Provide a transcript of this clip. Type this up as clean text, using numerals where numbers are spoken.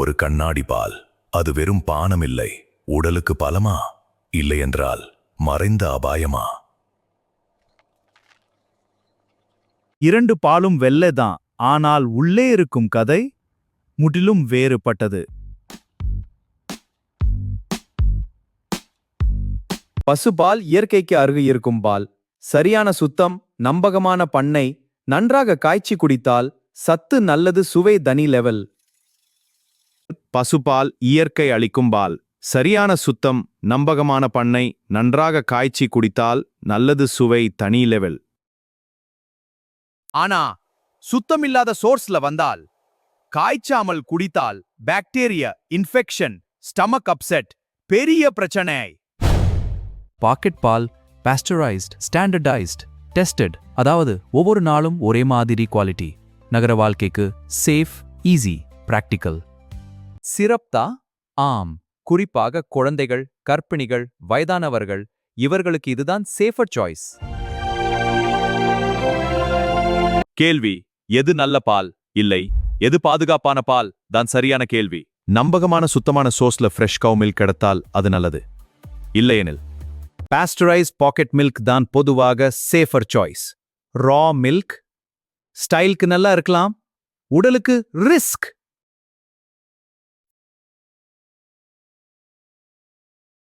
ஒரு கண்ணாடி பால், அது வெறும் பானமில்லை, உடலுக்கு பலமா, இல்லையென்றால் மறைந்த அபாயமா? இரண்டு பாலும் வெள்ளைதான், ஆனால் உள்ளே இருக்கும் கதை முற்றிலும் வேறுபட்டது. பசுபால் இயற்கைக்கு அருகே இருக்கும் பால். சரியான சுத்தம், நம்பகமான பண்ணை, நன்றாக காய்ச்சி குடித்தால் சத்து நல்லது, சுவை தனி லெவல். பசுபால் இயற்கை அளிக்கும் பால். சரியான சுத்தம், நம்பகமான பண்ணை, நன்றாக காய்ச்சி குடித்தால் நல்லது, சுவை தனி லெவல். ஆனா சுத்தமில்லாத சோர்ஸ்ல வந்தால், காய்ச்சாமல் குடித்தால் பாக்டீரியா இன்ஃபெக்ஷன், ஸ்டமக் அப்செட், பெரிய பிரச்சனை. பாக்கெட் பால் பாஸ்டரைஸ்ட், ஸ்டாண்டர்டைஸ்ட், டெஸ்டட், அதாவது ஒவ்வொரு நாளும் ஒரே மாதிரி குவாலிட்டி. நகர வாழ்க்கைக்கு சேஃப், ஈஸி, பிராக்டிக்கல். சிரப்தா? ஆம், குறிப்பாக குழந்தைகள், கர்ப்பிணிகள், வயதானவர்கள், இவர்களுக்கு இதுதான் சேஃபர் சாய்ஸ். கேள்வி: எது நல்ல பால்? இல்லை, எது பாதுகாப்பான பால் தான் சரியான கேள்வி. நம்பகமான சுத்தமான சோர்ஸ்ல ஃப்ரெஷ் கவ் மில்க் கிடைத்தால் அது நல்லது. இல்லையெனில் பாஸ்டரைஸ் பாக்கெட் மில்க் தான் பொதுவாக சேஃபர் சாய்ஸ். ரா மில்க் ஸ்டைலுக்கு நல்லா இருக்கலாம், உடலுக்கு ரிஸ்க்.